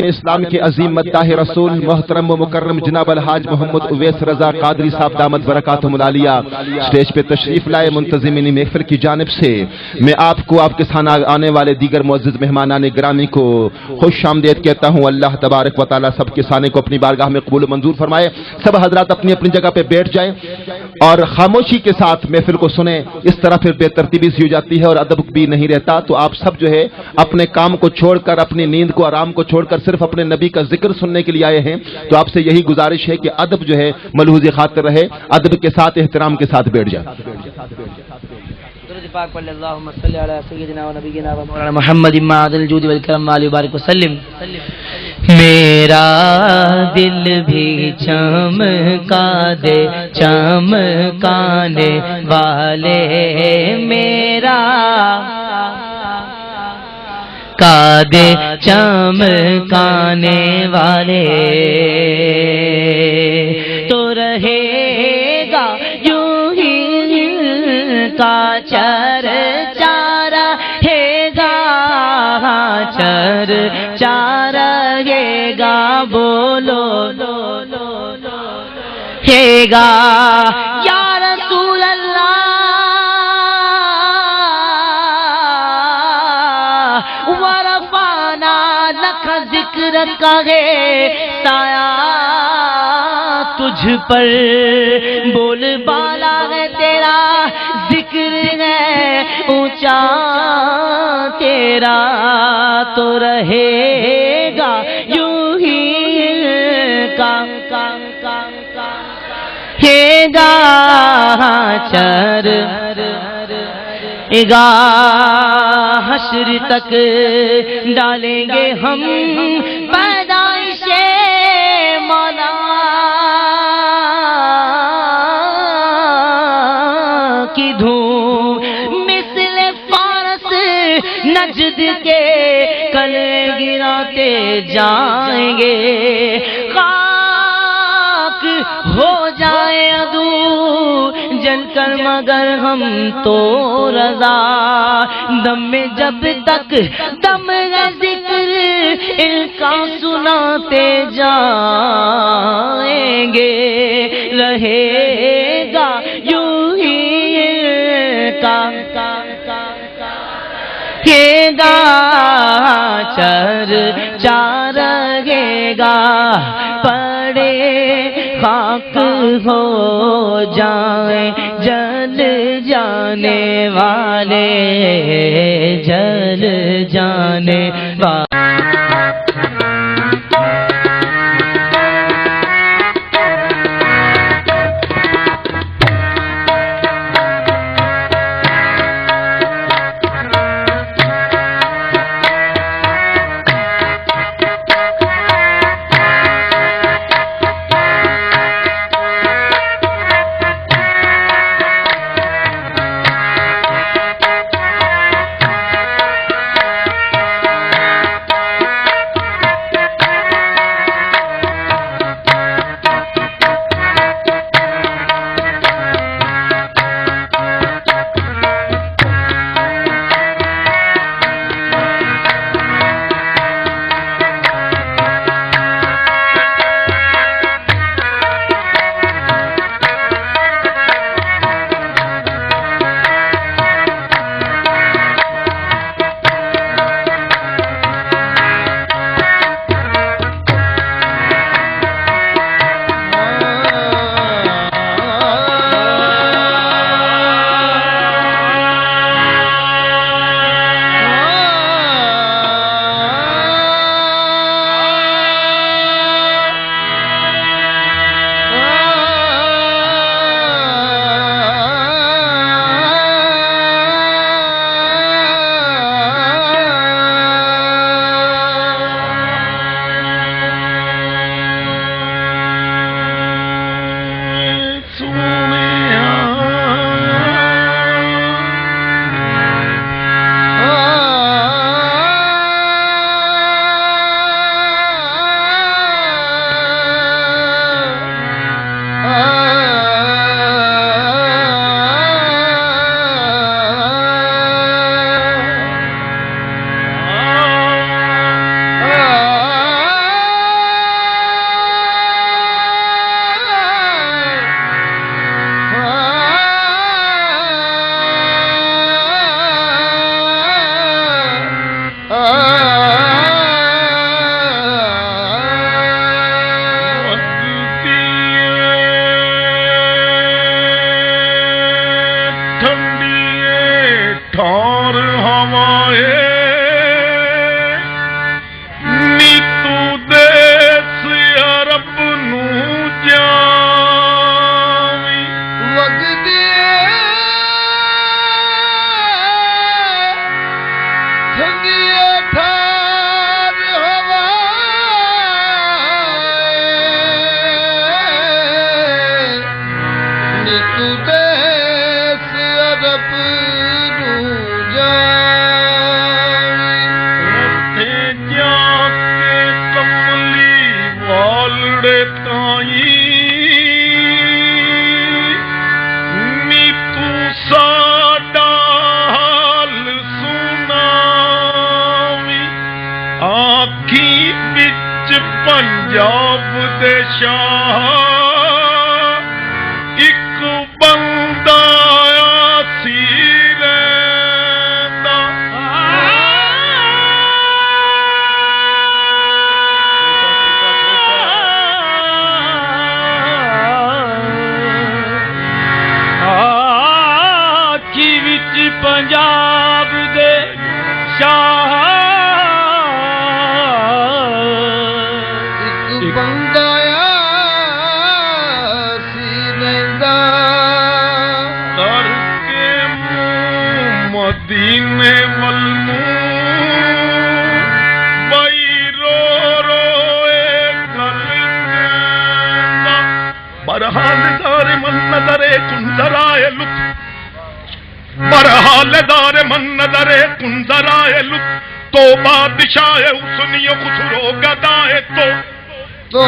इस्लाम के अजीम मद्दाह रसूल मोहतरम व मुकर्रम जनाब अलहाज मोहम्मद उवैस रजा कादरी साहब दामद बरकातुहुल आलिया स्टेज पे तशरीफ लाए। मुंतजिमिन महफिल की जानिब से मैं आपको आपके साथ आने वाले दीगर मुअज़्ज़िज़ मेहमानान गिरामी को खुश आमदीद कहता हूँ। अल्लाह तबारक व तआला सबके साने को अपनी बारगाह में कबूल मंजूर फरमाए। सब हजरात अपनी अपनी जगह पे बैठ जाएं और खामोशी के साथ महफिल को सुने। इस तरह फिर बेतरतीबी सी हो जाती है और अदब भी नहीं रहता। तो आप सब जो है अपने काम को छोड़कर, अपनी नींद को, आराम को छोड़कर सिर्फ अपने नबी का जिक्र सुनने के लिए आए हैं। तो आपसे यही गुजारिश है कि अदब जो है मलहूज़ खातिर रहे, अदब के साथ, एहतराम के साथ बैठ जाए। मेरा दिल भी चमका दे चमकाने वाले, मेरा कादे चमकाने वाले, तो रहेगा यूं ही का चर्चा रहेगा, चर्चा रहेगा, बोलो हेगा या रसूल अल्लाह वरफाना लक जिक्र कहे साया तुझ पर बोल बाला है तेरा, जिक्र है ऊंचा तेरा, तो रहेगा यूं ही हेगा चरेगा, हश्र तक डालेंगे हम पैदाइशे मौला की धूम, मिस्ले फारस नजद के कल गिराते जाएंगे, खाक हो जाए अदू जनकर मगर हम तो रजा, दम में जब तक दम है जिक्र इनका सुनाते जाएंगे, रहेगा यूं ही का हेगा चर्चा रहेगा, पड़े खाक हो जाए जल जाने वाले, जल जाने वाले। दे ताई नी तू साडा हाल सुनावी आखी बिच पंजाब दे शाह एक बंदा सी रैंदा आखी विच पंजाब दे शाह एक बंदा सी रैंदा करके मुंह मदीने वल्लू बई रो रोए गल कहंदा बरहाल दारे मन नजरे कुंजराए लुत्फ बरहाल दारे मन नजरे कुंजराए लुत्फ तो बादशाह उसनियो खुसरो गदाए तो